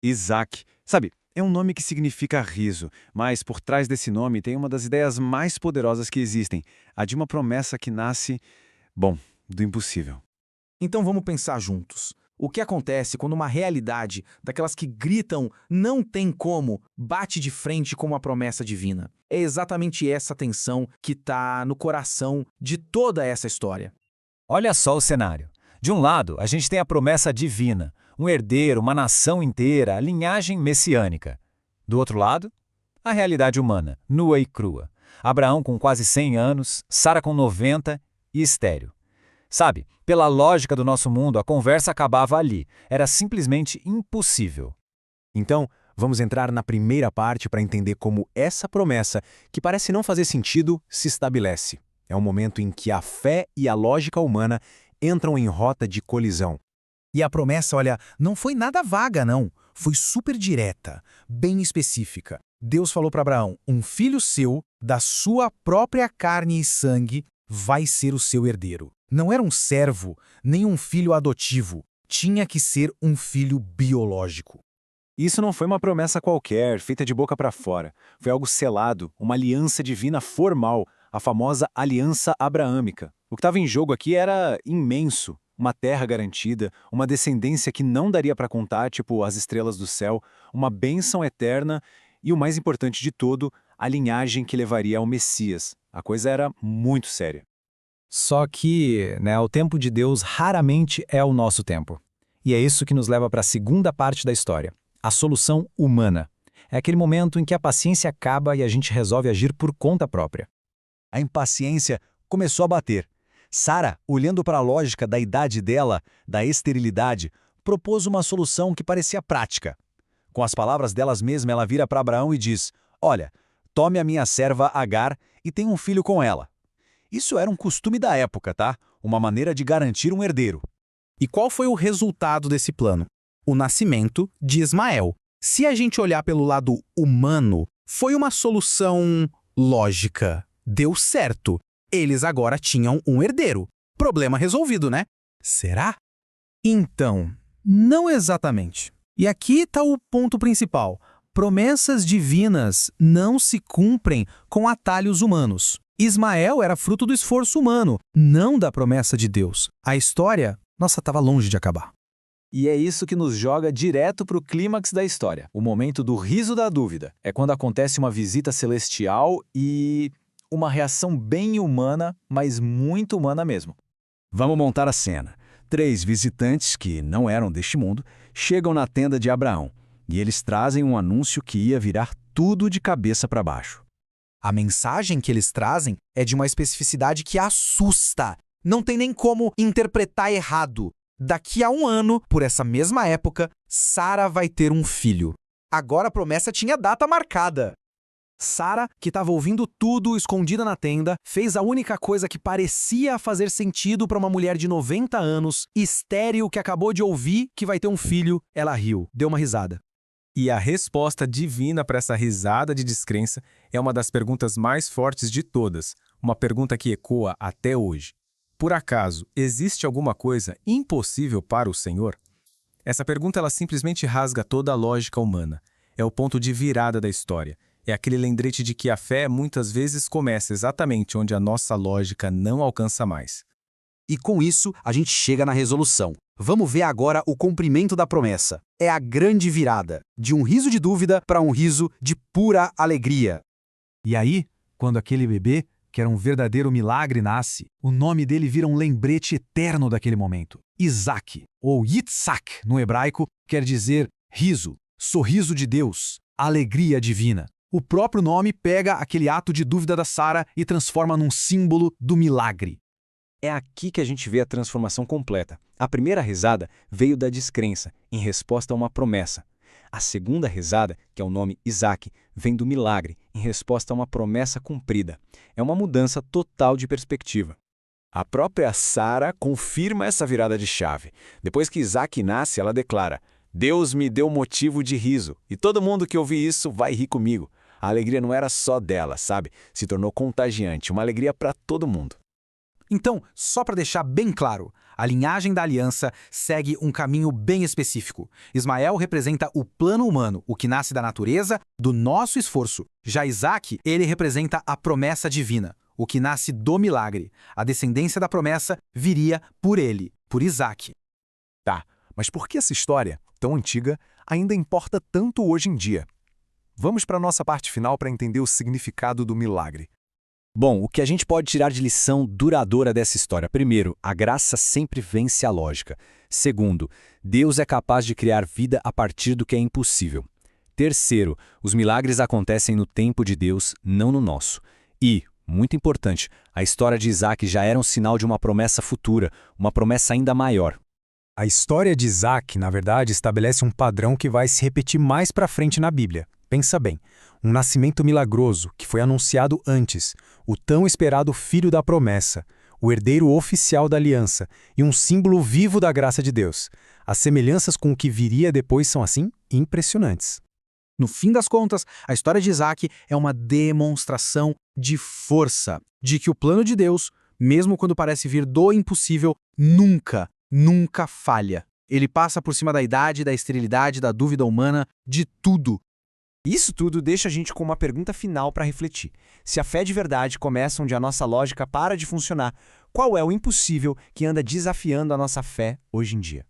Isaac. Sabe, é um nome que significa riso, mas por trás desse nome tem uma das ideias mais poderosas que existem, a de uma promessa que nasce, bom, do impossível. Então vamos pensar juntos. O que acontece quando uma realidade, daquelas que gritam não tem como, bate de frente com uma promessa divina? É exatamente essa tensão que está no coração de toda essa história. Olha só o cenário. De um lado, a gente tem a promessa divina, um herdeiro, uma nação inteira, a linhagem messiânica. Do outro lado, a realidade humana, nua e crua. Abraão com quase 100 anos, Sara com 90 e estéril. Sabe, pela lógica do nosso mundo, a conversa acabava ali. Era simplesmente impossível. Então, vamos entrar na primeira parte para entender como essa promessa, que parece não fazer sentido, se estabelece. É um momento em que a fé e a lógica humana entram em rota de colisão. E a promessa, olha, não foi nada vaga, não. Foi super direta, bem específica. Deus falou para Abraão: um filho seu, da sua própria carne e sangue, vai ser o seu herdeiro. Não era um servo, nem um filho adotivo. Tinha que ser um filho biológico. Isso não foi uma promessa qualquer, feita de boca para fora. Foi algo selado, uma aliança divina formal, a famosa aliança abraâmica. O que estava em jogo aqui era imenso. Uma terra garantida, uma descendência que não daria para contar, tipo as estrelas do céu, uma bênção eterna e, o mais importante de tudo, a linhagem que levaria ao Messias. A coisa era muito séria. Só que, o tempo de Deus raramente é o nosso tempo. E é isso que nos leva para a segunda parte da história, a solução humana. É aquele momento em que a paciência acaba e a gente resolve agir por conta própria. A impaciência começou a bater. Sara, olhando para a lógica da idade dela, da esterilidade, propôs uma solução que parecia prática. Com as palavras delas mesma, ela vira para Abraão e diz: olha, tome a minha serva Agar e tenha um filho com ela. Isso era um costume da época, tá? Uma maneira de garantir um herdeiro. E qual foi o resultado desse plano? O nascimento de Ismael. Se a gente olhar pelo lado humano, foi uma solução lógica. Deu certo. Eles agora tinham um herdeiro. Problema resolvido, né? Será? Então, não exatamente. E aqui está o ponto principal. Promessas divinas não se cumprem com atalhos humanos. Ismael era fruto do esforço humano, não da promessa de Deus. A história, estava longe de acabar. E é isso que nos joga direto para o clímax da história. O momento do riso da dúvida. É quando acontece uma visita celestial e uma reação bem humana, mas muito humana mesmo. Vamos montar a cena. 3 visitantes, que não eram deste mundo, chegam na tenda de Abraão. E eles trazem um anúncio que ia virar tudo de cabeça para baixo. A mensagem que eles trazem é de uma especificidade que assusta. Não tem nem como interpretar errado. Daqui a 1 ano, por essa mesma época, Sara vai ter um filho. Agora a promessa tinha data marcada. Sara, que estava ouvindo tudo escondida na tenda, fez a única coisa que parecia fazer sentido para uma mulher de 90 anos, estéril, que acabou de ouvir que vai ter um filho. Ela riu, deu uma risada. E a resposta divina para essa risada de descrença é uma das perguntas mais fortes de todas, uma pergunta que ecoa até hoje. Por acaso, existe alguma coisa impossível para o Senhor? Essa pergunta ela simplesmente rasga toda a lógica humana. É o ponto de virada da história. É aquele lembrete de que a fé muitas vezes começa exatamente onde a nossa lógica não alcança mais. E com isso, a gente chega na resolução. Vamos ver agora o cumprimento da promessa. É a grande virada, de um riso de dúvida para um riso de pura alegria. E aí, quando aquele bebê, que era um verdadeiro milagre, nasce, o nome dele vira um lembrete eterno daquele momento. Isaac, ou Yitzhak no hebraico, quer dizer riso, sorriso de Deus, alegria divina. O próprio nome pega aquele ato de dúvida da Sara e transforma num símbolo do milagre. É aqui que a gente vê a transformação completa. A primeira risada veio da descrença, em resposta a uma promessa. A segunda risada, que é o nome Isaac, vem do milagre, em resposta a uma promessa cumprida. É uma mudança total de perspectiva. A própria Sara confirma essa virada de chave. Depois que Isaac nasce, ela declara: Deus me deu motivo de riso, e todo mundo que ouvir isso vai rir comigo. A alegria não era só dela, sabe? Se tornou contagiante, uma alegria para todo mundo. Então, só para deixar bem claro, A linhagem da aliança segue um caminho bem específico. Ismael representa o plano humano, o que nasce da natureza, do nosso esforço. Já Isaac, ele representa a promessa divina, o que nasce do milagre. A descendência da promessa viria por ele, por Isaac. Tá, mas por que essa história, tão antiga, ainda importa tanto hoje em dia? Vamos para a nossa parte final para entender o significado do milagre. Bom, o que a gente pode tirar de lição duradoura dessa história? Primeiro, a graça sempre vence a lógica. Segundo, Deus é capaz de criar vida a partir do que é impossível. Terceiro, os milagres acontecem no tempo de Deus, não no nosso. E, muito importante, a história de Isaac já era um sinal de uma promessa futura, uma promessa ainda maior. A história de Isaac, na verdade, estabelece um padrão que vai se repetir mais para frente na Bíblia. Pensa bem, um nascimento milagroso que foi anunciado antes, o tão esperado filho da promessa, o herdeiro oficial da aliança e um símbolo vivo da graça de Deus. As semelhanças com o que viria depois são, assim, impressionantes. No fim das contas, a história de Isaac é uma demonstração de força, de que o plano de Deus, mesmo quando parece vir do impossível, nunca falha. Ele passa por cima da idade, da esterilidade, da dúvida humana, de tudo. Isso tudo deixa a gente com uma pergunta final para refletir. Se a fé de verdade começa onde a nossa lógica para de funcionar, qual é o impossível que anda desafiando a nossa fé hoje em dia?